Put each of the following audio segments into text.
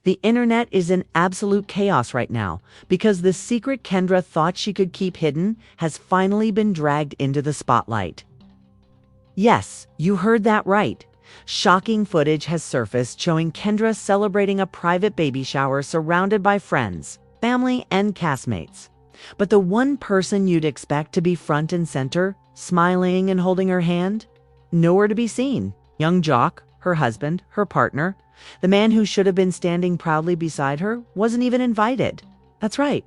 The internet is in absolute chaos right now because the secret Kendra thought she could keep hidden has finally been dragged into the spotlight. Yes, you heard that right. Shocking footage has surfaced showing Kendra celebrating a private baby shower surrounded by friends, family, and castmates. But the one person you'd expect to be front and center, smiling and holding her hand, nowhere to be seen. Young Jock, her husband, her partner, the man who should have been standing proudly beside her, wasn't even invited. That's right.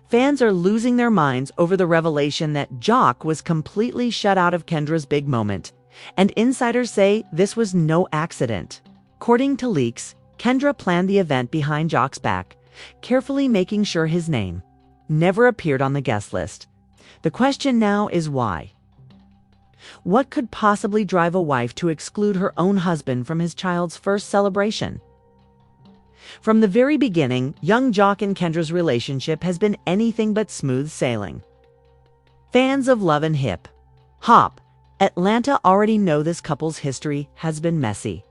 Fans are losing their minds over the revelation that Jock was completely shut out of Kendra's big moment. And insiders say this was no accident. According to leaks, Kendra planned the event behind Jock's back, carefully making sure his name never appeared on the guest list. The question now is why? What could possibly drive a wife to exclude her own husband from his child's first celebration? From the very beginning, young Jock and Kendra's relationship has been anything but smooth sailing. Fans of Love and Hip Hop Atlanta already know this couple's history has been messy,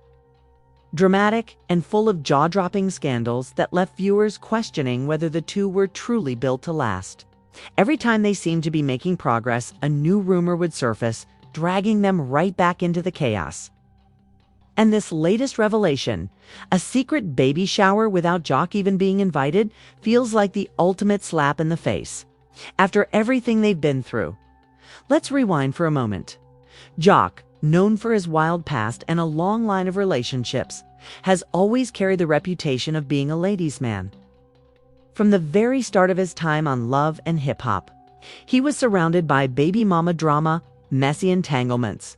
dramatic, and full of jaw-dropping scandals that left viewers questioning whether the two were truly built to last. Every time they seemed to be making progress, a new rumor would surface, dragging them right back into the chaos. And this latest revelation, a secret baby shower without Jock even being invited, feels like the ultimate slap in the face. After everything they've been through. Let's rewind for a moment. Jock, known for his wild past and a long line of relationships, has always carried the reputation of being a ladies' man. From the very start of his time on Love and Hip Hop, he was surrounded by baby mama drama, messy entanglements,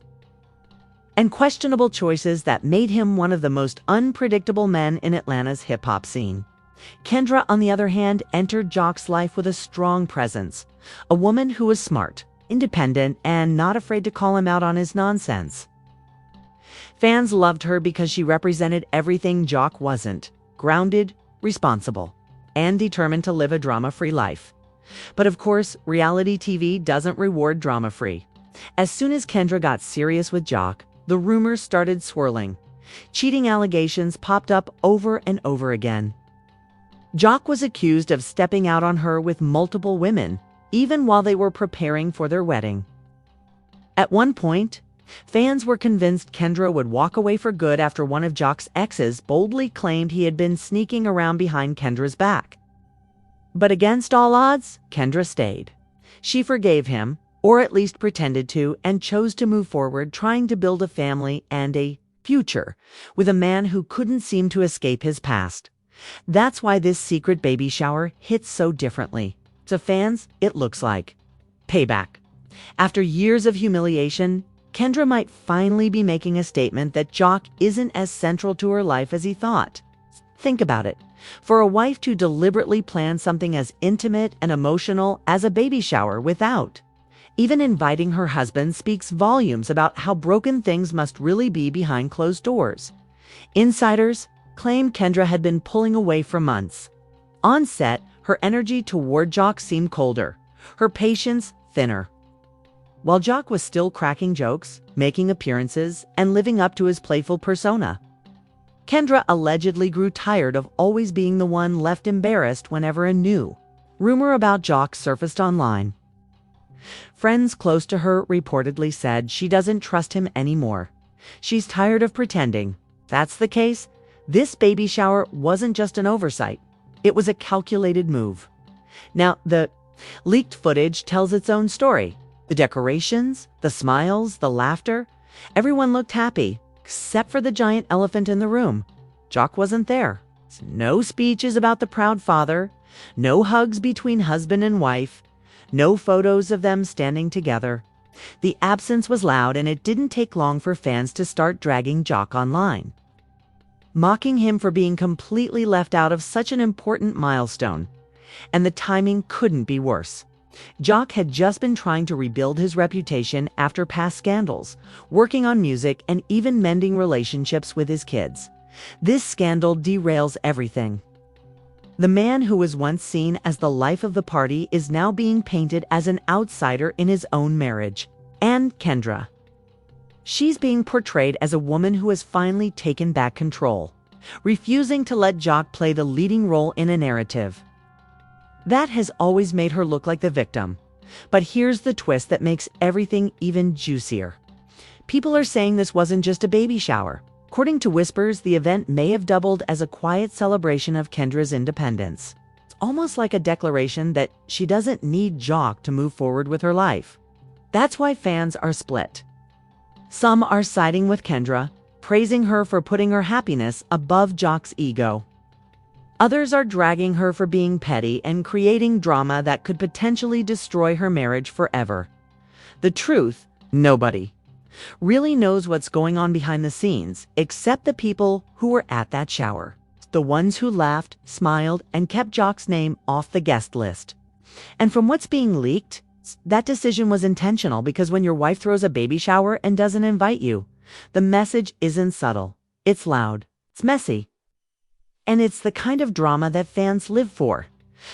and questionable choices that made him one of the most unpredictable men in Atlanta's hip-hop scene. Kendra, on the other hand, entered Jock's life with a strong presence, a woman who was smart, independent, and not afraid to call him out on his nonsense. Fans loved her because she represented everything Jock wasn't: grounded, responsible, and determined to live a drama-free life. But of course, reality TV doesn't reward drama-free. As soon as Kendra got serious with Jock, the rumors started swirling. Cheating allegations popped up over and over again. Jock was accused of stepping out on her with multiple women, even while they were preparing for their wedding. At one point, fans were convinced Kendra would walk away for good after one of Jock's exes boldly claimed he had been sneaking around behind Kendra's back. But against all odds, Kendra stayed. She forgave him, or at least pretended to, and chose to move forward, trying to build a family and a future with a man who couldn't seem to escape his past. That's why this secret baby shower hits so differently. To fans, it looks like payback. After years of humiliation, Kendra might finally be making a statement that Jock isn't as central to her life as he thought. Think about it. For a wife to deliberately plan something as intimate and emotional as a baby shower without even inviting her husband speaks volumes about how broken things must really be behind closed doors. Insiders claim Kendra had been pulling away for months. On set, her energy toward Jock seemed colder, her patience thinner. While Jock was still cracking jokes, making appearances, and living up to his playful persona, Kendra allegedly grew tired of always being the one left embarrassed whenever a new rumor about Jock surfaced online. Friends close to her reportedly said she doesn't trust him anymore. She's tired of pretending. If that's the case, this baby shower wasn't just an oversight. It was a calculated move. Now, the leaked footage tells its own story. The decorations, the smiles, the laughter, everyone looked happy, except for the giant elephant in the room. Jock wasn't there. No speeches about the proud father, no hugs between husband and wife, no photos of them standing together. The absence was loud, and it didn't take long for fans to start dragging Jock online, mocking him for being completely left out of such an important milestone. And the timing couldn't be worse. Jock had just been trying to rebuild his reputation after past scandals, working on music and even mending relationships with his kids. This scandal derails everything. The man who was once seen as the life of the party is now being painted as an outsider in his own marriage. And Kendra. She's being portrayed as a woman who has finally taken back control. refusing to let Jock play the leading role in a narrative. That has always made her look like the victim. But here's the twist that makes everything even juicier. People are saying this wasn't just a baby shower. According to whispers, the event may have doubled as a quiet celebration of Kendra's independence. It's almost like a declaration that she doesn't need Jock to move forward with her life. That's why fans are split. Some are siding with Kendra, praising her for putting her happiness above Jock's ego. Others are dragging her for being petty and creating drama that could potentially destroy her marriage forever. The truth, nobody really knows what's going on behind the scenes, except the people who were at that shower. The ones who laughed, smiled, and kept Jock's name off the guest list. And from what's being leaked, that decision was intentional, because when your wife throws a baby shower and doesn't invite you, the message isn't subtle. It's loud. It's messy. And it's the kind of drama that fans live for.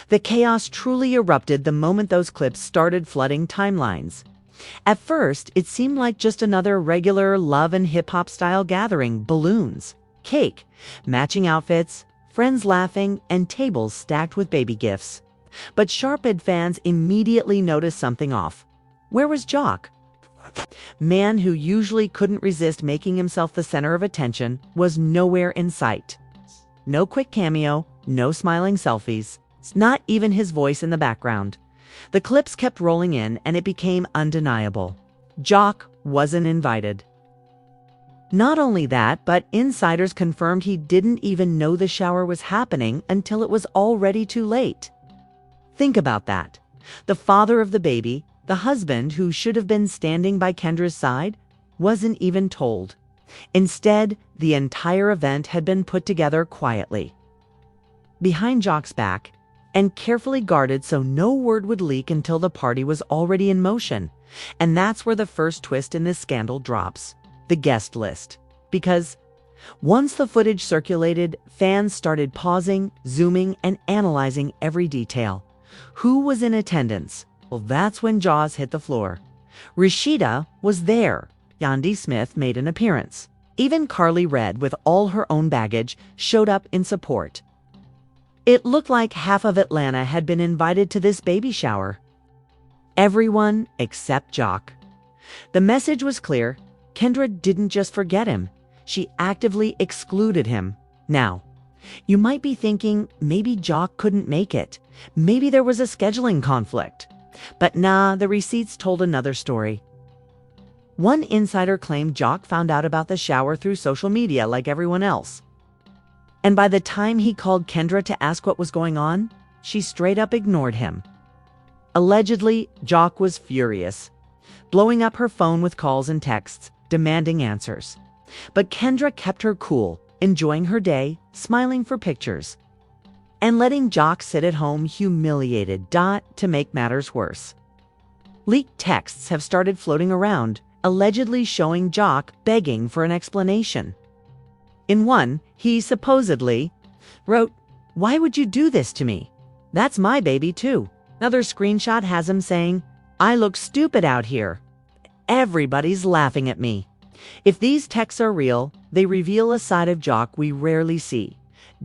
The chaos truly erupted the moment those clips started flooding timelines. At first, it seemed like just another regular love and hip-hop style gathering: balloons, cake, matching outfits, friends laughing, and tables stacked with baby gifts. But sharp-eyed fans immediately noticed something off. Where was Jock? Man who usually couldn't resist making himself the center of attention was nowhere in sight. No quick cameo, no smiling selfies, not even his voice in the background. The clips kept rolling in, and it became undeniable. Jock wasn't invited. Not only that, but insiders confirmed he didn't even know the shower was happening until it was already too late. Think about that. The father of the baby, the husband who should have been standing by Kendra's side, wasn't even told. Instead, the entire event had been put together quietly, behind Jock's back, and carefully guarded so no word would leak until the party was already in motion. And that's where the first twist in this scandal drops: the guest list. Because once the footage circulated, fans started pausing, zooming, and analyzing every detail. Who was in attendance? Well, that's when jaws hit the floor. Rashida was there. Yandi Smith made an appearance. Even Carly Red, with all her own baggage, showed up in support. It looked like half of Atlanta had been invited to this baby shower. Everyone except Jock. The message was clear. Kendra didn't just forget him. She actively excluded him. Now, you might be thinking maybe Jock couldn't make it. Maybe there was a scheduling conflict. But nah, the receipts told another story. One insider claimed Jock found out about the shower through social media like everyone else. And by the time he called Kendra to ask what was going on, she straight up ignored him. Allegedly, Jock was furious, blowing up her phone with calls and texts, demanding answers. But Kendra kept her cool, enjoying her day, smiling for pictures, and letting Jock sit at home humiliated. To make matters worse, leaked texts have started floating around, allegedly showing Jock begging for an explanation. In one, he supposedly wrote, "Why would you do this to me? That's my baby too." Another screenshot has him saying, "I look stupid out here. Everybody's laughing at me." If these texts are real, they reveal a side of Jock we rarely see.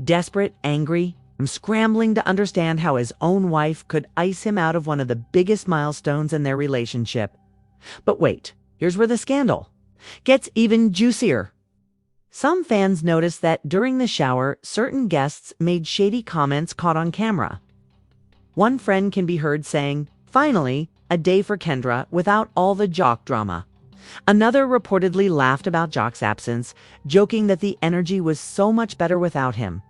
Desperate, angry, and scrambling to understand how his own wife could ice him out of one of the biggest milestones in their relationship. But wait, here's where the scandal gets even juicier. Some fans noticed that during the shower, certain guests made shady comments caught on camera. One friend can be heard saying, "Finally, a day for Kendra without all the Jock drama." Another reportedly laughed about Jock's absence, joking that the energy was so much better without him.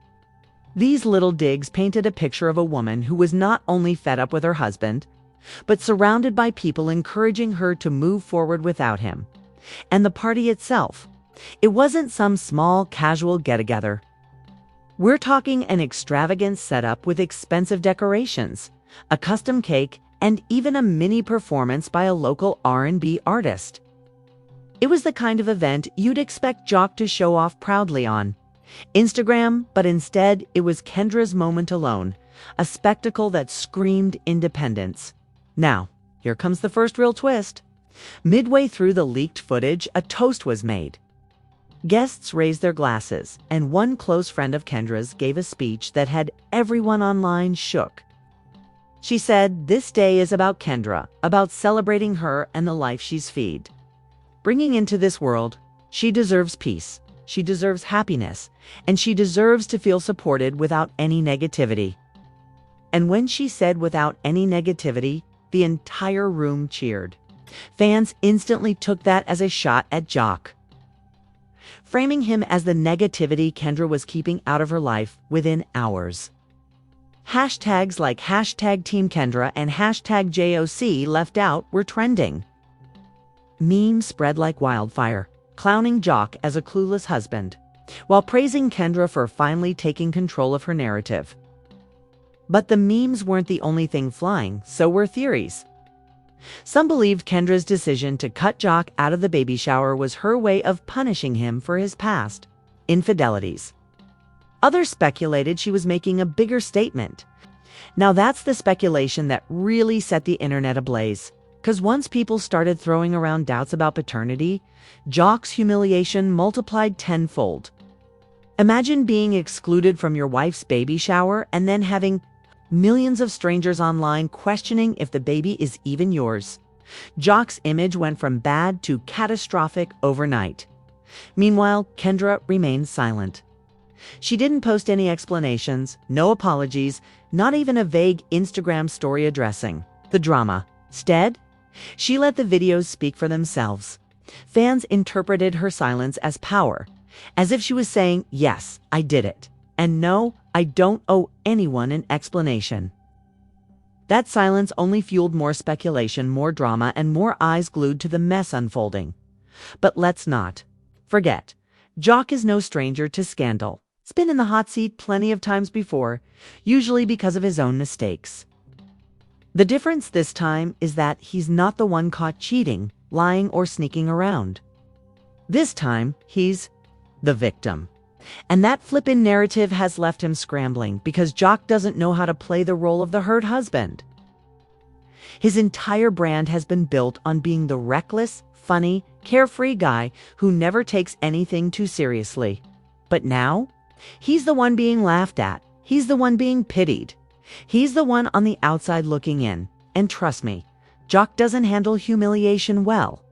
These little digs painted a picture of a woman who was not only fed up with her husband, but surrounded by people encouraging her to move forward without him. And the party itself, it wasn't some small, casual get-together. We're talking an extravagant setup with expensive decorations, a custom cake, and even a mini performance by a local R&B artist. It was the kind of event you'd expect Jock to show off proudly on Instagram, but instead it was Kendra's moment alone, a spectacle that screamed independence. Now, here comes the first real twist. Midway through the leaked footage, a toast was made. Guests raised their glasses, and one close friend of Kendra's gave a speech that had everyone online shook. She said, "This day is about Kendra, about celebrating her and the life she's feed. Bringing into this world, she deserves peace, she deserves happiness, and she deserves to feel supported without any negativity." And when she said without any negativity, the entire room cheered. Fans instantly took that as a shot at Jock, framing him as the negativity Kendra was keeping out of her life within hours. Hashtags like hashtag Team Kendra and hashtag JOC left out were trending. Memes spread like wildfire, clowning Jock as a clueless husband, while praising Kendra for finally taking control of her narrative. But the memes weren't the only thing flying, so were theories. Some believed Kendra's decision to cut Jock out of the baby shower was her way of punishing him for his past infidelities. Others speculated she was making a bigger statement. Now that's the speculation that really set the internet ablaze, because once people started throwing around doubts about paternity, Jock's humiliation multiplied tenfold. Imagine being excluded from your wife's baby shower and then having millions of strangers online questioning if the baby is even yours. Jock's image went from bad to catastrophic overnight. Meanwhile, Kendra remained silent. She didn't post any explanations, no apologies, not even a vague Instagram story addressing the drama. Instead, she let the videos speak for themselves. Fans interpreted her silence as power, as if she was saying, "Yes, I did it. And no, I don't owe anyone an explanation." That silence only fueled more speculation, more drama, and more eyes glued to the mess unfolding. But let's not forget, Jock is no stranger to scandal. He's been in the hot seat plenty of times before, usually because of his own mistakes. The difference this time is that he's not the one caught cheating, lying, or sneaking around. This time, he's the victim. And that flippin' narrative has left him scrambling because Jock doesn't know how to play the role of the hurt husband. His entire brand has been built on being the reckless, funny, carefree guy who never takes anything too seriously. But now, he's the one being laughed at. He's the one being pitied. He's the one on the outside looking in. And trust me, Jock doesn't handle humiliation well.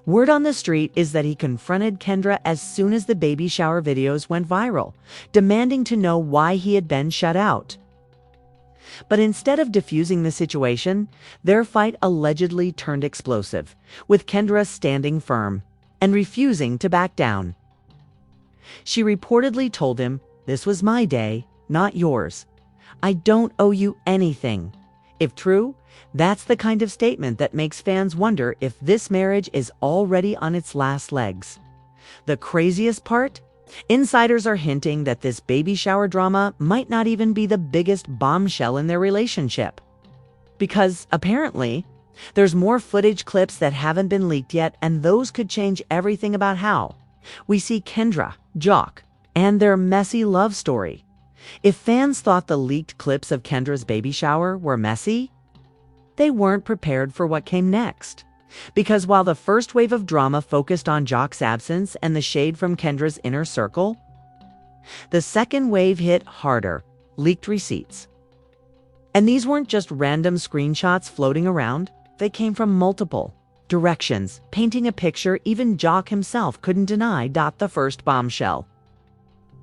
Word on the street is that he confronted Kendra as soon as the baby shower videos went viral, demanding to know why he had been shut out. But instead of diffusing the situation, their fight allegedly turned explosive, with Kendra standing firm and refusing to back down. She reportedly told him, "This was my day, not yours. I don't owe you anything." If true, that's the kind of statement that makes fans wonder if this marriage is already on its last legs. The craziest part? Insiders are hinting that this baby shower drama might not even be the biggest bombshell in their relationship. Because, apparently, there's more footage clips that haven't been leaked yet, and those could change everything about how we see Kendra, Jock, and their messy love story. If fans thought the leaked clips of Kendra's baby shower were messy, they weren't prepared for what came next. Because while the first wave of drama focused on Jock's absence and the shade from Kendra's inner circle, the second wave hit harder: leaked receipts. And these weren't just random screenshots floating around. They came from multiple directions, painting a picture even Jock himself couldn't deny. The first bombshell: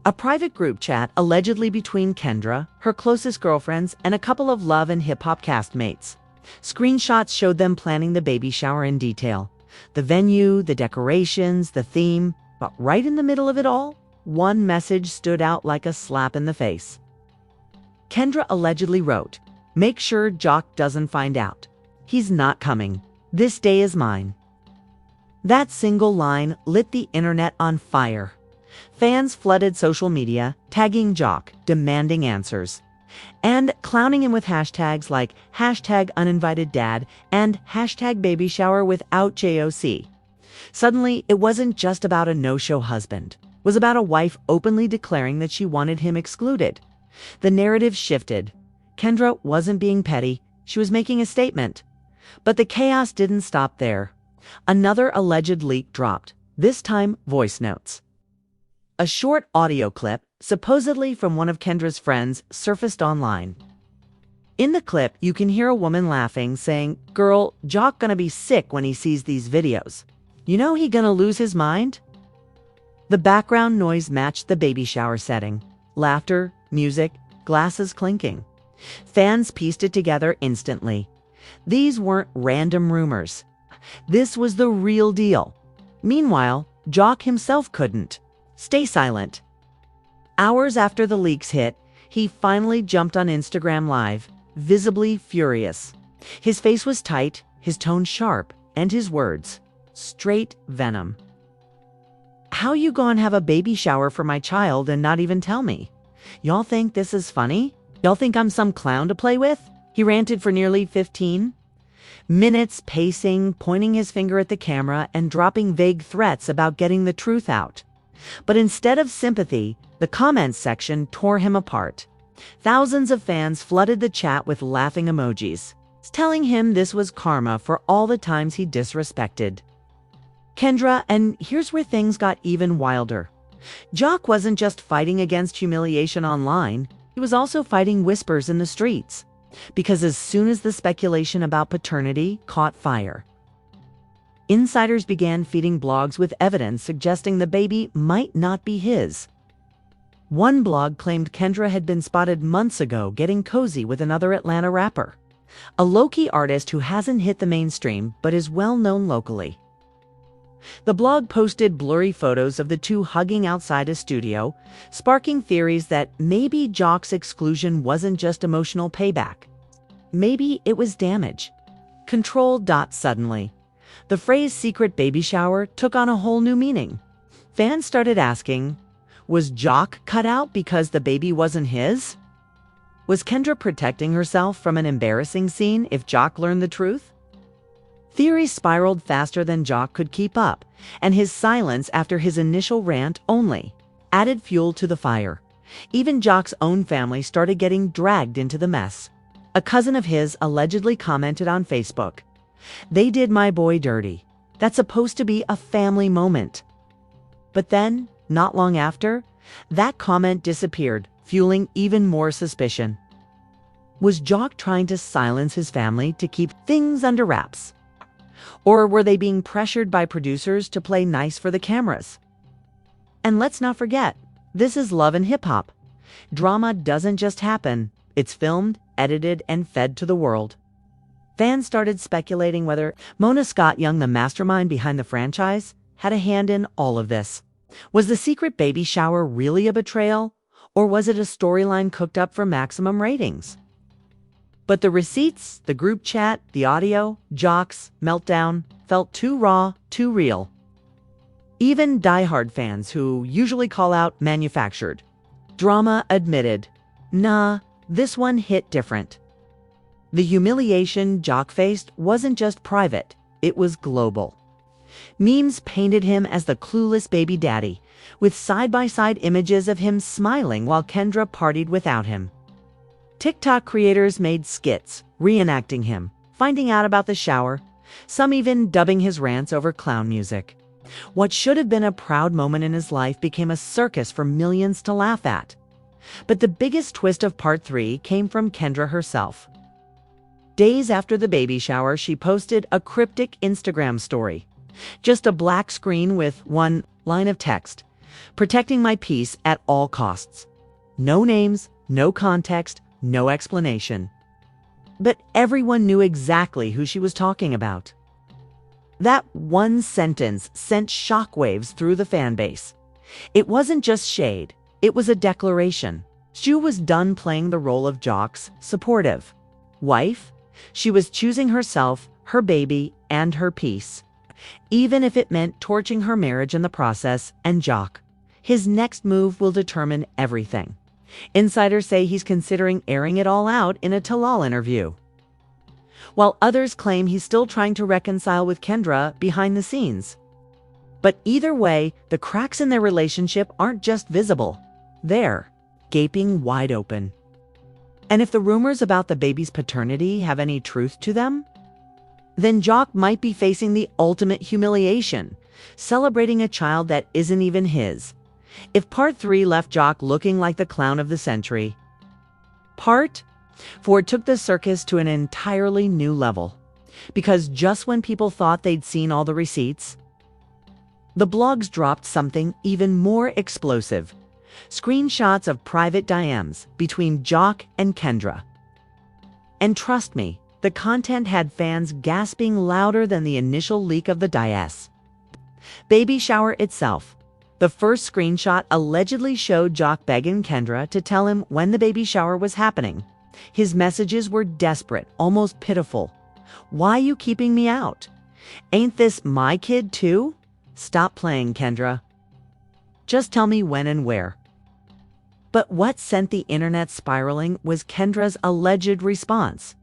a private group chat allegedly between Kendra, her closest girlfriends, and a couple of Love and Hip Hop castmates. Screenshots showed them planning the baby shower in detail. The venue, the decorations, the theme. But right in the middle of it all, one message stood out like a slap in the face. Kendra allegedly wrote, "Make sure Jock doesn't find out. He's not coming. This day is mine." That single line lit the internet on fire. Fans flooded social media, tagging Jock, demanding answers, and clowning him with hashtags like hashtag uninvited dad and hashtag baby shower without JOC. Suddenly, it wasn't just about a no-show husband. It was about a wife openly declaring that she wanted him excluded. The narrative shifted. Kendra wasn't being petty. She was making a statement. But the chaos didn't stop there. Another alleged leak dropped, this time voice notes. A short audio clip, supposedly from one of Kendra's friends, surfaced online. In the clip, you can hear a woman laughing, saying, "Girl, Jock gonna be sick when he sees these videos. You know he gonna lose his mind?" The background noise matched the baby shower setting. Laughter, music, glasses clinking. Fans pieced it together instantly. These weren't random rumors. This was the real deal. Meanwhile, Jock himself couldn't stay silent. Hours after the leaks hit, he finally jumped on Instagram Live, visibly furious. His face was tight, his tone sharp, and his words, straight venom. "How you gonna have a baby shower for my child and not even tell me? Y'all think this is funny? Y'all think I'm some clown to play with?" He ranted for nearly 15 minutes, pacing, pointing his finger at the camera, and dropping vague threats about getting the truth out. But instead of sympathy, the comments section tore him apart. Thousands of fans flooded the chat with laughing emojis, telling him this was karma for all the times he disrespected Kendra. And here's where things got even wilder. Jock wasn't just fighting against humiliation online, he was also fighting whispers in the streets. Because as soon as the speculation about paternity caught fire, insiders began feeding blogs with evidence suggesting the baby might not be his. One blog claimed Kendra had been spotted months ago getting cozy with another Atlanta rapper, a low-key artist who hasn't hit the mainstream but is well known locally. The blog posted blurry photos of the two hugging outside a studio, sparking theories that maybe Jock's exclusion wasn't just emotional payback. Maybe it was damage. Control. Suddenly, the phrase secret baby shower took on a whole new meaning. Fans started asking, was Jock cut out because the baby wasn't his? Was Kendra protecting herself from an embarrassing scene if Jock learned the truth? Theories spiraled faster than Jock could keep up, and his silence after his initial rant only added fuel to the fire. Even Jock's own family started getting dragged into the mess. A cousin of his allegedly commented on Facebook, "They did my boy dirty. That's supposed to be a family moment." But then, not long after, that comment disappeared, fueling even more suspicion. Was Jock trying to silence his family to keep things under wraps? Or were they being pressured by producers to play nice for the cameras? And let's not forget, this is love and hip-hop. Drama doesn't just happen. It's filmed, edited, and fed to the world. Fans started speculating whether Mona Scott Young, the mastermind behind the franchise, had a hand in all of this. Was the secret baby shower really a betrayal? Or was it a storyline cooked up for maximum ratings? But the receipts, the group chat, the audio, Jock's meltdown felt too raw, too real. Even diehard fans who usually call out manufactured drama admitted, nah, this one hit different. The humiliation Jock faced wasn't just private, it was global. Memes painted him as the clueless baby daddy, with side-by-side images of him smiling while Kendra partied without him. TikTok creators made skits, reenacting him, finding out about the shower, some even dubbing his rants over clown music. What should have been a proud moment in his life became a circus for millions to laugh at. But the biggest twist of part 3 came from Kendra herself. Days after the baby shower, she posted a cryptic Instagram story. Just a black screen with one line of text, "Protecting my peace at all costs." No names, no context, no explanation. But everyone knew exactly who she was talking about. That one sentence sent shockwaves through the fan base. It wasn't just shade, it was a declaration. She was done playing the role of Jock's supportive wife. She was choosing herself, her baby, and her peace, even if it meant torching her marriage in the process. And Jock, his next move will determine everything. Insiders say he's considering airing it all out in a LHATL interview, while others claim he's still trying to reconcile with Kendra behind the scenes. But either way, the cracks in their relationship aren't just visible. They're gaping wide open. And if the rumors about the baby's paternity have any truth to them, then Jock might be facing the ultimate humiliation, celebrating a child that isn't even his. If part 3 left Jock looking like the clown of the century, part 4 took the circus to an entirely new level. Because just when people thought they'd seen all the receipts, the blogs dropped something even more explosive. Screenshots of private DMs between Jock and Kendra. And trust me, the content had fans gasping louder than the initial leak of the DS. Baby shower itself. The first screenshot allegedly showed Jock begging Kendra to tell him when the baby shower was happening. His messages were desperate, almost pitiful. "Why you keeping me out? Ain't this my kid too? Stop playing, Kendra. Just tell me when and where." But what sent the internet spiraling was Kendra's alleged response.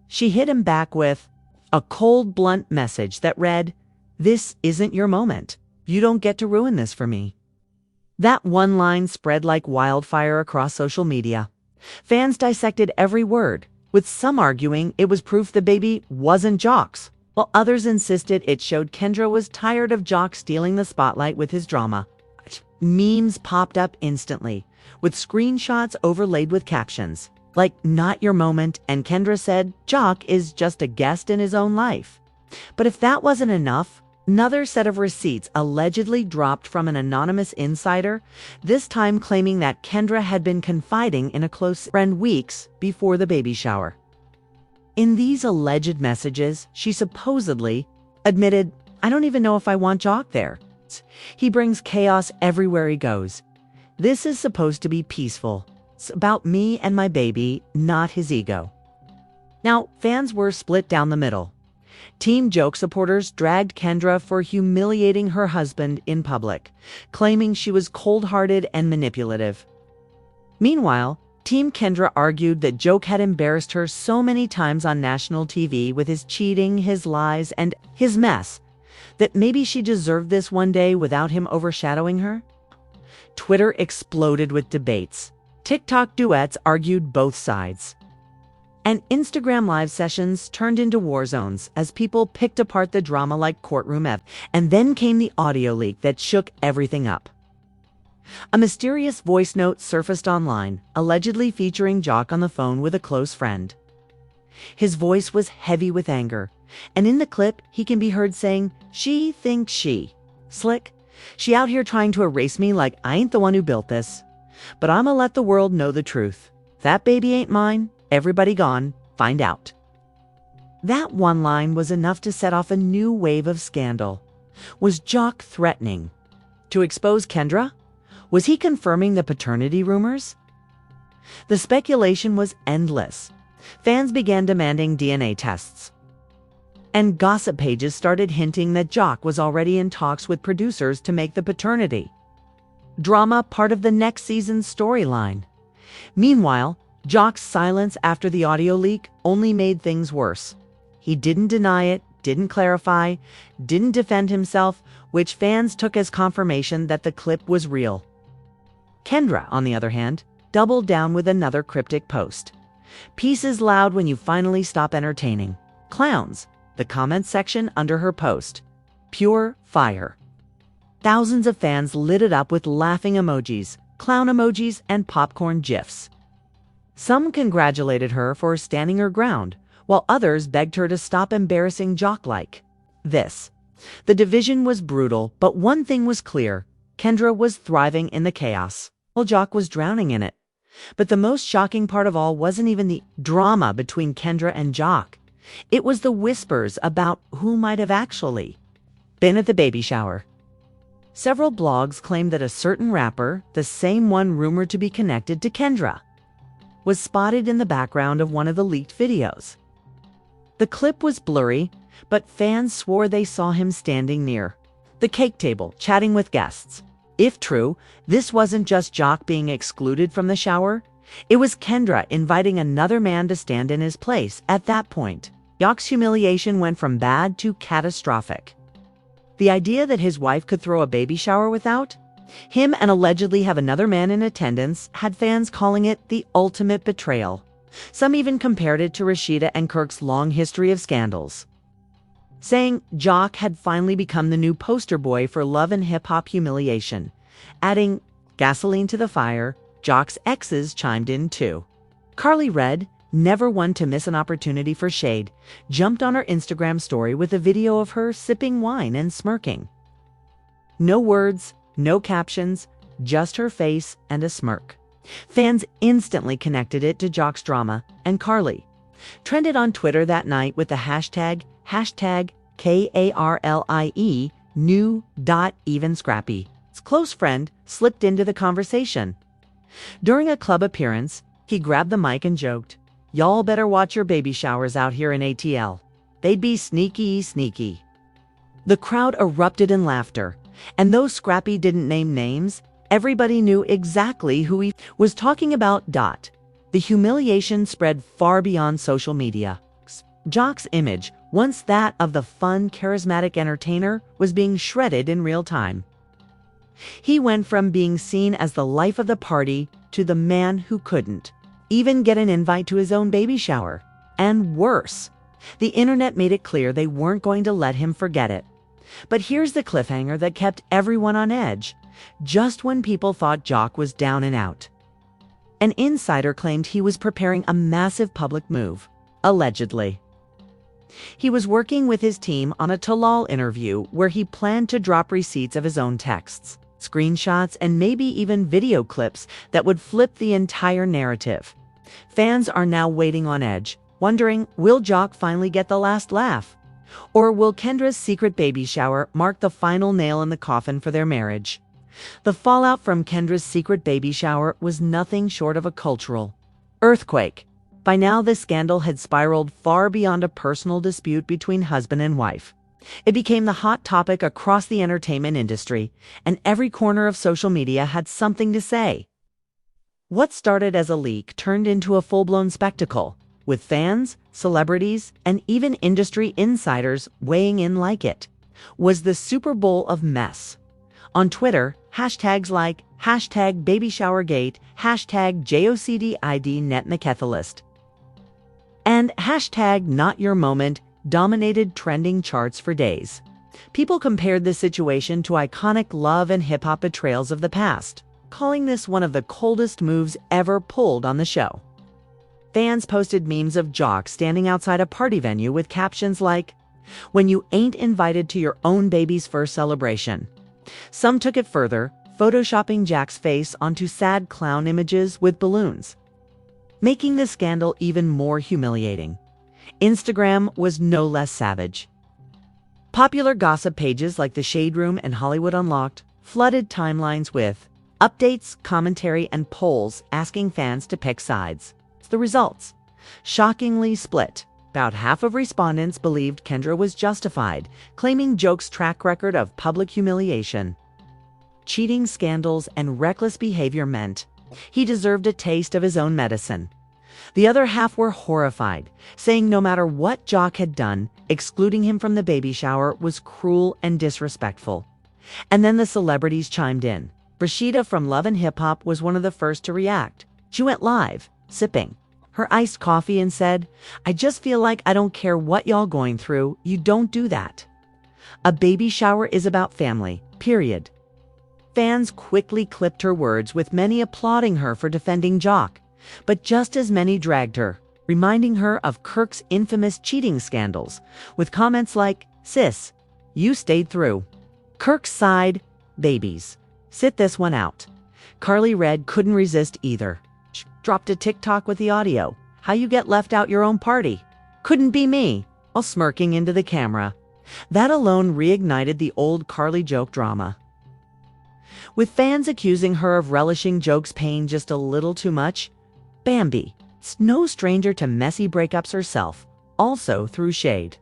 She hit him back with a cold, blunt message that read, "This isn't your moment. You don't get to ruin this for me." That one line spread like wildfire across social media. Fans dissected every word, with some arguing it was proof the baby wasn't Jock's, while others insisted it showed Kendra was tired of Jock stealing the spotlight with his drama. Memes popped up instantly, with screenshots overlaid with captions, like "not your moment," and Kendra said Jock is just a guest in his own life. But if that wasn't enough, another set of receipts allegedly dropped from an anonymous insider, this time claiming that Kendra had been confiding in a close friend weeks before the baby shower. In these alleged messages, she supposedly admitted, "I don't even know if I want Jock there. He brings chaos everywhere he goes. This is supposed to be peaceful. It's about me and my baby, not his ego." Now, fans were split down the middle. Team Joke supporters dragged Kendra for humiliating her husband in public, claiming she was cold-hearted and manipulative. Meanwhile, Team Kendra argued that Joke had embarrassed her so many times on national TV with his cheating, his lies, and his mess, that maybe she deserved this one day without him overshadowing her. Twitter exploded with debates. TikTok duets argued both sides. And Instagram live sessions turned into war zones as people picked apart the drama like courtroom evidence. And then came the audio leak that shook everything up. A mysterious voice note surfaced online, allegedly featuring Jock on the phone with a close friend. His voice was heavy with anger, and in the clip, he can be heard saying, "She thinks she. Slick. She out here trying to erase me like I ain't the one who built this. But I'ma let the world know the truth. That baby ain't mine. Everybody gone. Find out." That one line was enough to set off a new wave of scandal. Was Jock threatening to expose Kendra? Was he confirming the paternity rumors? The speculation was endless. Fans began demanding DNA tests. And gossip pages started hinting that Jock was already in talks with producers to make the paternity drama part of the next season's storyline. Meanwhile, Jock's silence after the audio leak only made things worse. He didn't deny it, didn't clarify, didn't defend himself, which fans took as confirmation that the clip was real. Kendra, on the other hand, doubled down with another cryptic post. "Peace is loud when you finally stop entertaining. Clowns." The comment section under her post. Pure fire. Thousands of fans lit it up with laughing emojis, clown emojis, and popcorn gifs. Some congratulated her for standing her ground, while others begged her to stop embarrassing Jock like this. The division was brutal, but one thing was clear. Kendra was thriving in the chaos, while Jock was drowning in it. But the most shocking part of all wasn't even the drama between Kendra and Jock. It was the whispers about who might have actually been at the baby shower. Several blogs claimed that a certain rapper, the same one rumored to be connected to Kendra, was spotted in the background of one of the leaked videos. The clip was blurry, but fans swore they saw him standing near the cake table, chatting with guests. If true, this wasn't just Jock being excluded from the shower. It was Kendra inviting another man to stand in his place. At that point, Jock's humiliation went from bad to catastrophic. The idea that his wife could throw a baby shower without him and allegedly have another man in attendance had fans calling it the ultimate betrayal. Some even compared it to Rashida and Kirk's long history of scandals, saying Jock had finally become the new poster boy for love and hip-hop humiliation. Adding gasoline to the fire, Jock's exes chimed in too. Carly Red, never one to miss an opportunity for shade, jumped on her Instagram story with a video of her sipping wine and smirking. No words, no captions, just her face and a smirk. Fans instantly connected it to Jock's drama, and Carly trended on Twitter that night with the hashtag #KARLIE new.even-scrappy. His close friend slipped into the conversation. During a club appearance, he grabbed the mic and joked, "Y'all better watch your baby showers out here in ATL. They'd be sneaky, sneaky." The crowd erupted in laughter, and though Scrappy didn't name names, everybody knew exactly who he was talking about. The humiliation spread far beyond social media. Jock's image, once that of the fun, charismatic entertainer, was being shredded in real time. He went from being seen as the life of the party to the man who couldn't even get an invite to his own baby shower. And worse, the internet made it clear they weren't going to let him forget it. But here's the cliffhanger that kept everyone on edge, just when people thought Jock was down and out. An insider claimed he was preparing a massive public move, allegedly. He was working with his team on a LHTL interview where he planned to drop receipts of his own texts, screenshots, and maybe even video clips that would flip the entire narrative. Fans are now waiting on edge, wondering, will Jock finally get the last laugh? Or will Kendra's secret baby shower mark the final nail in the coffin for their marriage? The fallout from Kendra's secret baby shower was nothing short of a cultural earthquake. By now, the scandal had spiraled far beyond a personal dispute between husband and wife. It became the hot topic across the entertainment industry, and every corner of social media had something to say. What started as a leak turned into a full-blown spectacle, with fans, celebrities, and even industry insiders weighing in like it. Was the Super Bowl of mess. On Twitter, hashtags like #BabyShowerGate, #JOCDIDNetMcKethalist, and #NotYourMoment dominated trending charts for days. People compared this situation to iconic love and hip-hop betrayals of the past, calling this one of the coldest moves ever pulled on the show. Fans posted memes of Jock standing outside a party venue with captions like, "When you ain't invited to your own baby's first celebration." Some took it further, photoshopping Jack's face onto sad clown images with balloons, making the scandal even more humiliating. Instagram was no less savage. Popular gossip pages like The Shade Room and Hollywood Unlocked flooded timelines with updates, commentary, and polls asking fans to pick sides. The results, shockingly split. About half of respondents believed Kendra was justified, claiming Jock's track record of public humiliation, cheating scandals, and reckless behavior meant he deserved a taste of his own medicine. The other half were horrified, saying no matter what Jock had done, excluding him from the baby shower was cruel and disrespectful. And then the celebrities chimed in. Rashida from Love and Hip Hop was one of the first to react. She went live, sipping her iced coffee, and said, "I just feel like I don't care what y'all going through, you don't do that. A baby shower is about family, period." Fans quickly clipped her words, with many applauding her for defending Jock, but just as many dragged her, reminding her of Kirk's infamous cheating scandals, with comments like, "Sis, you stayed through." Kirk sighed, "Babies, sit this one out." Carly Red couldn't resist either. She dropped a TikTok with the audio, "How you get left out your own party? Couldn't be me," while smirking into the camera. That alone reignited the old Carly joke drama. With fans accusing her of relishing Jock's pain just a little too much, Bambi, no stranger to messy breakups herself, also threw shade.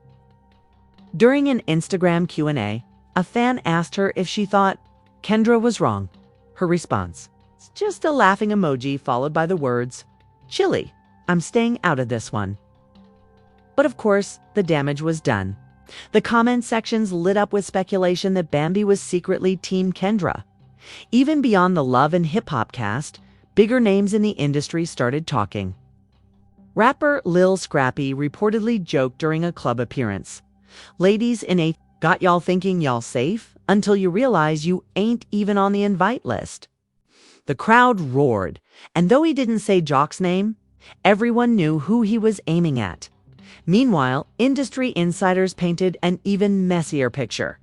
During an Instagram Q&A, a fan asked her if she thought Kendra was wrong. Her response, just a laughing emoji followed by the words, "Chilly, I'm staying out of this one." But of course, the damage was done. The comment sections lit up with speculation that Bambi was secretly Team Kendra. Even beyond the Love and Hip Hop cast, bigger names in the industry started talking. Rapper Lil Scrappy reportedly joked during a club appearance, "Ladies in a got y'all thinking y'all safe? until you realize you ain't even on the invite list. The crowd roared, and though he didn't say Jock's name, everyone knew who he was aiming at. Meanwhile, industry insiders painted an even messier picture.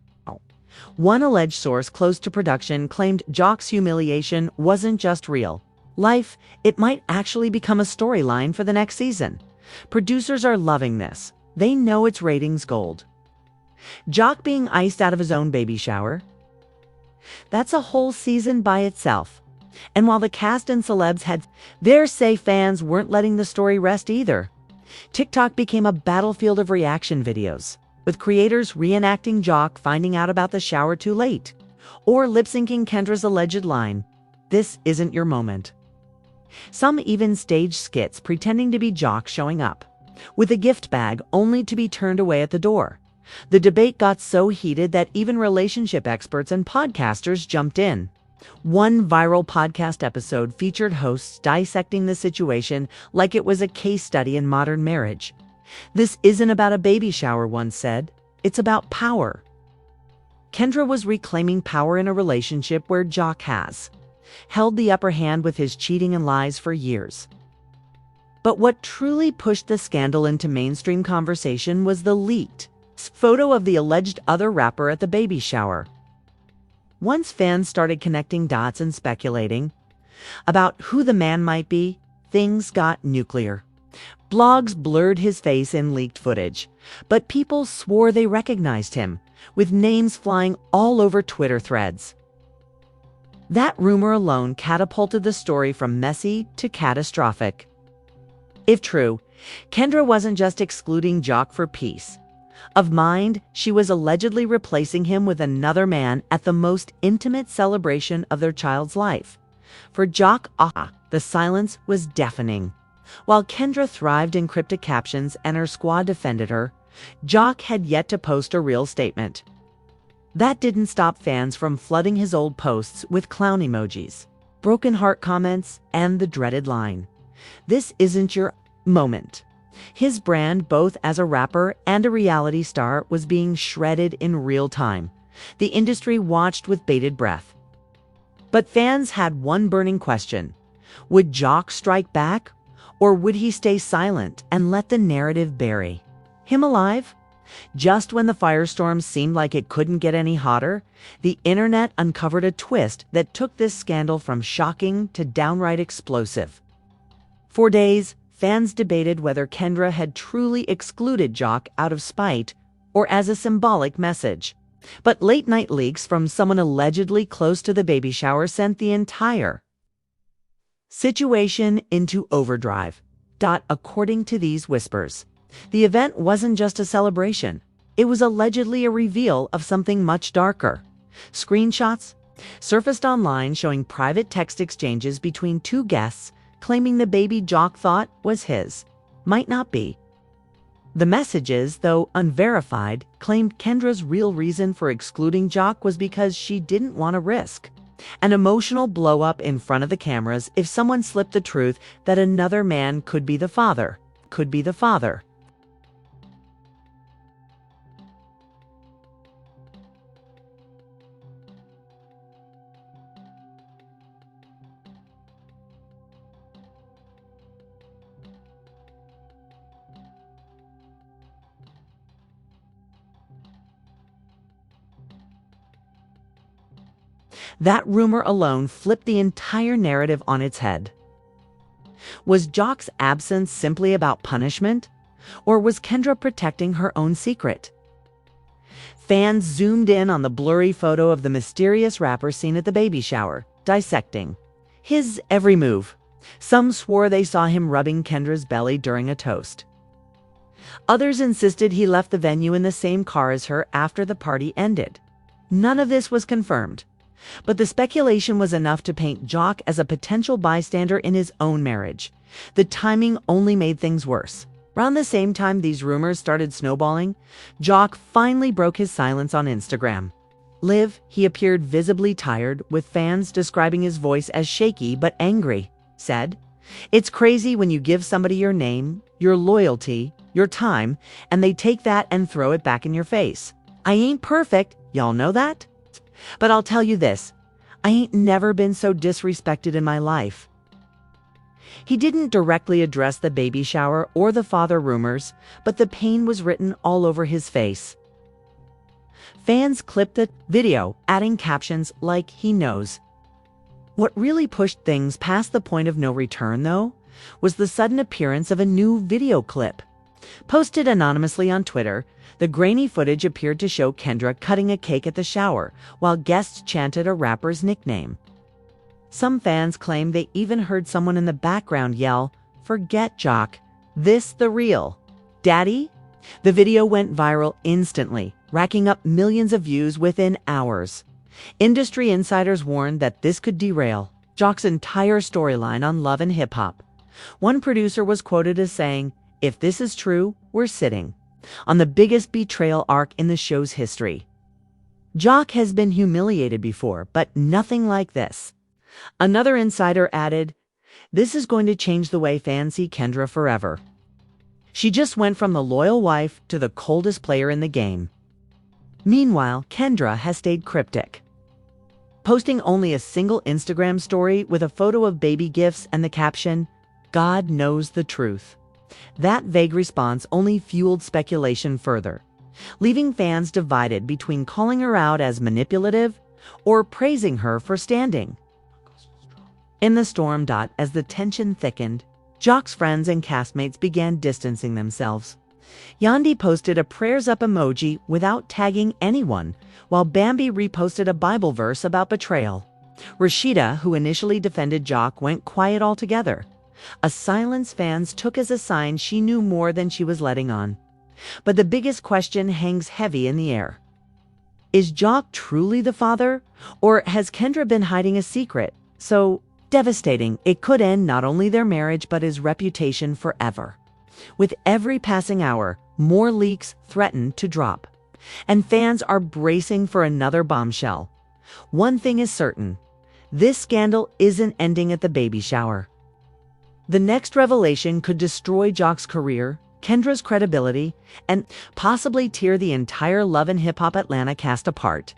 One alleged source close to production claimed Jock's humiliation wasn't just real life, it might actually become a storyline for the next season. Producers are loving this. They know it's ratings gold. Jock being iced out of his own baby shower? That's a whole season by itself. And while the cast and celebs had their say, fans weren't letting the story rest either. TikTok became a battlefield of reaction videos, with creators reenacting Jock finding out about the shower too late, or lip-syncing Kendra's alleged line, "This isn't your moment." Some even staged skits pretending to be Jock showing up, with a gift bag only to be turned away at the door. The debate got so heated that even relationship experts and podcasters jumped in. One viral podcast episode featured hosts dissecting the situation like it was a case study in modern marriage. "This isn't about a baby shower," one said. "It's about power." Kendra was reclaiming power in a relationship where Jock has held the upper hand with his cheating and lies for years. But what truly pushed the scandal into mainstream conversation was the leaked photo of the alleged other rapper at the baby shower. Once fans started connecting dots and speculating about who the man might be, things got nuclear. Blogs blurred his face in leaked footage, but people swore they recognized him, with names flying all over Twitter threads. That rumor alone catapulted the story from messy to catastrophic. If true, Kendra wasn't just excluding Jock for peace of mind, she was allegedly replacing him with another man at the most intimate celebration of their child's life. For Jock, the silence was deafening. While Kendra thrived in cryptic captions and her squad defended her, Jock had yet to post a real statement. That didn't stop fans from flooding his old posts with clown emojis, broken heart comments, and the dreaded line, "This isn't your moment." His brand, both as a rapper and a reality star, was being shredded in real time. The industry watched with bated breath. But fans had one burning question. Would Jock strike back, or would he stay silent and let the narrative bury him alive? Just when the firestorm seemed like it couldn't get any hotter, the internet uncovered a twist that took this scandal from shocking to downright explosive. For days, fans debated whether Kendra had truly excluded Jock out of spite or as a symbolic message. But late-night leaks from someone allegedly close to the baby shower sent the entire situation into overdrive. According to these whispers, the event wasn't just a celebration. It was allegedly a reveal of something much darker. Screenshots surfaced online showing private text exchanges between two guests claiming the baby Jock thought was his might not be. The messages, though unverified, claimed Kendra's real reason for excluding Jock was because she didn't want to risk an emotional blow-up in front of the cameras if someone slipped the truth that another man could be the father. That rumor alone flipped the entire narrative on its head. Was Jock's absence simply about punishment, or was Kendra protecting her own secret? Fans zoomed in on the blurry photo of the mysterious rapper seen at the baby shower, dissecting his every move. Some swore they saw him rubbing Kendra's belly during a toast. Others insisted he left the venue in the same car as her after the party ended. None of this was confirmed, but the speculation was enough to paint Jock as a potential bystander in his own marriage. The timing only made things worse. Around the same time these rumors started snowballing, Jock finally broke his silence on Instagram. Live, he appeared visibly tired, with fans describing his voice as shaky but angry, said, "It's crazy when you give somebody your name, your loyalty, your time, and they take that and throw it back in your face. I ain't perfect, y'all know that?" But I'll tell you this, I ain't never been so disrespected in my life. He didn't directly address the baby shower or the father rumors, but the pain was written all over his face. Fans clipped the video, adding captions like he knows. What really pushed things past the point of no return, though, was the sudden appearance of a new video clip. Posted anonymously on Twitter, the grainy footage appeared to show Kendra cutting a cake at the shower, while guests chanted a rapper's nickname. Some fans claimed they even heard someone in the background yell, "Forget Jock, this the real Daddy?" The video went viral instantly, racking up millions of views within hours. Industry insiders warned that this could derail Jock's entire storyline on Love and Hip Hop. One producer was quoted as saying, "If this is true, we're sitting on the biggest betrayal arc in the show's history." Jock has been humiliated before, but nothing like this. Another insider added, "This is going to change the way fans see Kendra forever. She just went from the loyal wife to the coldest player in the game." Meanwhile, Kendra has stayed cryptic, posting only a single Instagram story with a photo of baby gifts and the caption, "God knows the truth." That vague response only fueled speculation further, leaving fans divided between calling her out as manipulative or praising her for standing in the storm. As the tension thickened, Jock's friends and castmates began distancing themselves. Yandi posted a prayers up emoji without tagging anyone, while Bambi reposted a Bible verse about betrayal. Rashida, who initially defended Jock, went quiet altogether, a silence fans took as a sign she knew more than she was letting on. But the biggest question hangs heavy in the air. Is Jock truly the father, or has Kendra been hiding a secret so devastating it could end not only their marriage but his reputation forever? With every passing hour, more leaks threaten to drop, and fans are bracing for another bombshell. One thing is certain, this scandal isn't ending at the baby shower. The next revelation could destroy Jock's career, Kendra's credibility, and possibly tear the entire Love and Hip Hop Atlanta cast apart.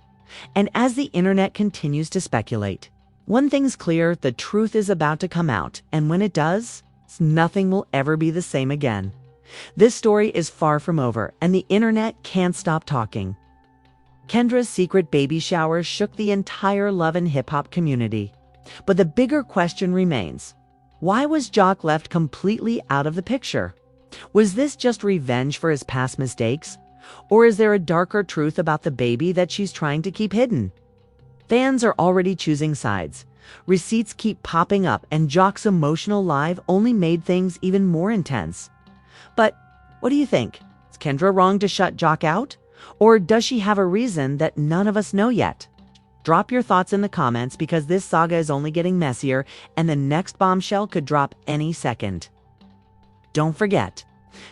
And as the internet continues to speculate, one thing's clear, the truth is about to come out, and when it does, nothing will ever be the same again. This story is far from over, and the internet can't stop talking. Kendra's secret baby shower shook the entire Love and Hip Hop community. But the bigger question remains, why was Jock left completely out of the picture? Was this just revenge for his past mistakes? Or is there a darker truth about the baby that she's trying to keep hidden? Fans are already choosing sides. Receipts keep popping up, and Jock's emotional live only made things even more intense. But what do you think? Is Kendra wrong to shut Jock out? Or does she have a reason that none of us know yet? Drop your thoughts in the comments, because this saga is only getting messier and the next bombshell could drop any second. Don't forget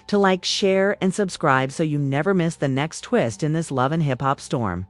to like, share, and subscribe so you never miss the next twist in this Love and Hip Hop storm.